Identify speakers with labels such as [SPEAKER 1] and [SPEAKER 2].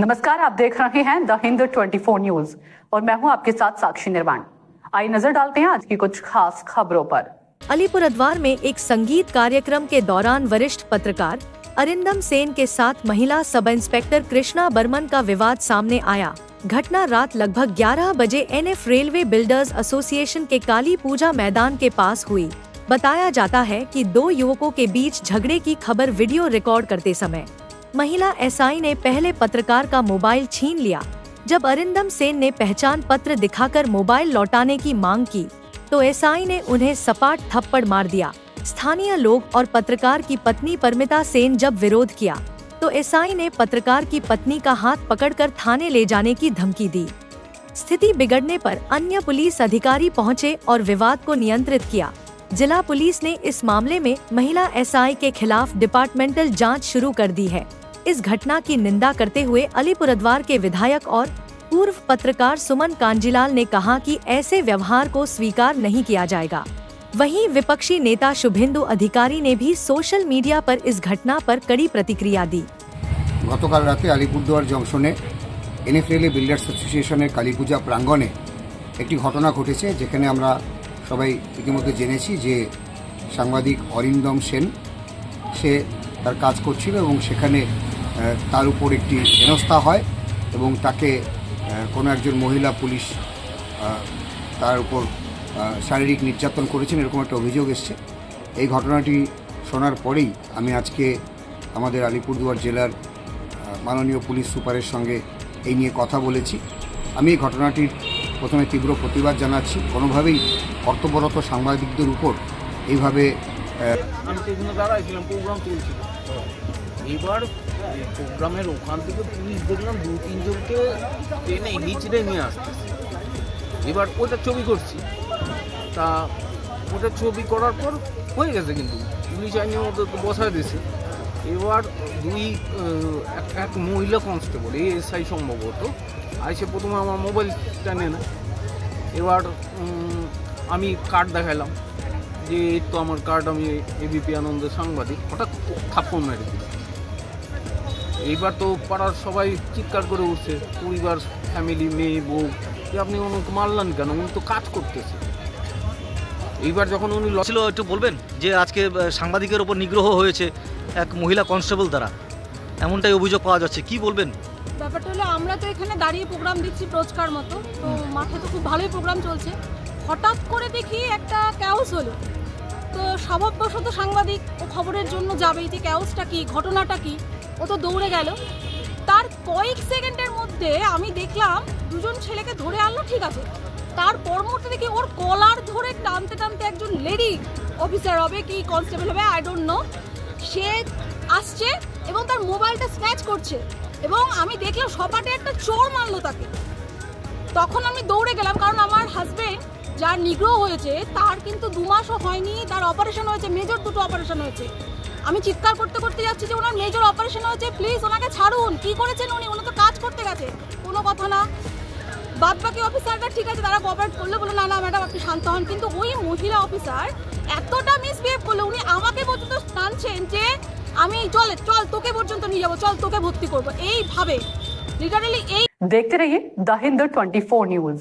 [SPEAKER 1] नमस्कार, आप देख रहे हैं द हिंद 24 न्यूज और मैं हूं आपके साथ साक्षी निर्वाण। आइए नजर डालते हैं आज की कुछ खास खबरों पर।
[SPEAKER 2] अलीपुरद्वार में एक संगीत कार्यक्रम के दौरान वरिष्ठ पत्रकार अरिंदम सेन के साथ महिला सब इंस्पेक्टर कृष्णा बर्मन का विवाद सामने आया। घटना रात लगभग 11 बजे NF रेलवे बिल्डर्स एसोसिएशन के काली पूजा मैदान के पास हुई। बताया जाता है कि दो युवकों के बीच झगड़े की खबर वीडियो रिकॉर्ड करते समय महिला SI ने पहले पत्रकार का मोबाइल छीन लिया। जब अरिंदम सेन ने पहचान पत्र दिखाकर मोबाइल लौटाने की मांग की तो SI ने उन्हें सपाट थप्पड़ मार दिया। स्थानीय लोग और पत्रकार की पत्नी परमिता सेन जब विरोध किया तो SI ने पत्रकार की पत्नी का हाथ पकड़कर थाने ले जाने की धमकी दी। स्थिति बिगड़ने पर अन्य पुलिस अधिकारी पहुंचे और विवाद को नियंत्रित किया। जिला पुलिस ने इस मामले में महिला SI के खिलाफ डिपार्टमेंटल जांच शुरू कर दी है। इस घटना की निंदा करते हुए अलीपुरद्वार के विधायक और पूर्व पत्रकार सुमन कांजीलाल ने कहा कि ऐसे व्यवहार को स्वीकार नहीं किया जाएगा। वहीं विपक्षी नेता शुभेंदु अधिकारी ने भी सोशल मीडिया पर इस घटना पर कड़ी प्रतिक्रिया दी।
[SPEAKER 3] गतकाल राते अलीपुरद्वार जंक्शने NF रेलवे बिल्डर्स एसोसिएशনের কালীপূজা প্রাঙ্গণে একটি ঘটনা ঘটেছে, যেখানে আমরা সবাই ইতিমধ্যে জেনেছি যে সাংবাদিক অরিন্দম সেন সে তার কাজ করছিল এবং সেখানে তার উপর একটি হেনস্থা হয় এবং তাকে কোনো একজন মহিলা পুলিশ তার উপর শারীরিক নির্যাতন করেছেন, এরকম একটা অভিযোগ এসছে। এই ঘটনাটি শোনার পরেই আমি আজকে আমাদের আলিপুরদুয়ার জেলার মাননীয় পুলিশ সুপারের সঙ্গে এই নিয়ে কথা বলেছি। আমি এই ঘটনাটির প্রথমে তীব্র প্রতিবাদ জানাচ্ছি। কোনোভাবেই কর্তব্যরত সাংবাদিকদের উপর এইভাবে
[SPEAKER 4] আমি তো দাঁড়াইছিলাম, প্রোগ্রাম চলছিল। এবার প্রোগ্রামের ওখান থেকে পুলিশ দেখলাম 2-3 জনকে ট্রেনে হিচড়ে নিয়ে আসতেছে। এবার ওটা ছবি করছি, তা ওটা ছবি করার পর হয়ে গেছে, কিন্তু পুলিশ আইনের মধ্যে বসায় দিয়েছে। এবার এক মহিলা কনস্টেবল SI সম্ভবত আইসে প্রথমে আমার মোবাইল টানে না। এবার আমি কার্ড দেখালাম যে এই তো আমার কার্ড, আমি ABP আনন্দের সাংবাদিক। হঠাৎ থাপ্পড় মেরে দিল। এইবার তো পাড়ার সবাই চিৎকার করে উঠছে, পরিবার, ফ্যামিলি, মেয়ে, বউ, যে আপনি ওনাকে মারলেন কেন, উনি তো কাজ করতেছে। এইবার যখন উনি
[SPEAKER 5] ছিল, একটু বলবেন যে আজকে সাংবাদিকের ওপর নিগ্রহ হয়েছে এক মহিলা কনস্টেবল দ্বারা, এমনটাই অভিযোগ পাওয়া যাচ্ছে, কি বলবেন?
[SPEAKER 6] ব্যাপারটা হলো, আমরা তো এখানে দাঁড়িয়ে প্রোগ্রাম দিচ্ছি রোজকার মতো, তো মাঠে তো খুব ভালোই প্রোগ্রাম চলছে। হঠাৎ করে দেখি একটা ক্যাওস হলো, তো স্বভাববশত সাংবাদিক ও খবরের জন্য যাবেই, যে ক্যাওসটা কি, ঘটনাটা কি, ও তো দৌড়ে গেল। তার কয়েক সেকেন্ডের মধ্যে আমি দেখলাম দুজন ছেলেকে ধরে আনলো, ঠিক আছে। তার পরমুহূর্তে দেখি ওর কলার ধরে টানতে টানতে একজন লেডি অফিসার হবে কি কনস্টেবল হবে, আই ডোন্ট নো, সে আসছে এবং তার মোবাইলটা স্ন্যাচ করছে এবং আমি দেখলাম সপাটে একটা চোর মারলো তাকে। তখন আমি দৌড়ে গেলাম, কারণ আমার হাজবেন্ড যার নিগ্রহ হয়েছে তার কিন্তু 2 মাসও হয়নি, তার অপারেশন হয়েছে, মেজর 2টো অপারেশন হয়েছে। আমি চিৎকার করতে করতে যাচ্ছি যে ওনার মেজর অপারেশন হয়েছে, প্লিজ ওনাকে ছাড়ুন, কি করেছেন উনি তো কাজ করতে গেছে। কোনো কথা না। বাদ বাকি অফিসাররা ঠিক আছে, তারা কোঅপারেট করলো, বললো না না ম্যাডাম আপনি শান্ত হন। কিন্তু ওই মহিলা অফিসার এতটা মিসবিহেভ করলো, উনি আমাকে পর্যন্ত টানছেন যে আমি চল তোকে পর্যন্ত নিয়ে যাবো, চল তোকে ভর্তি করবো, এইভাবে লিটারালি। এই
[SPEAKER 1] देखते रहिए द हिंद 24 न्यूज।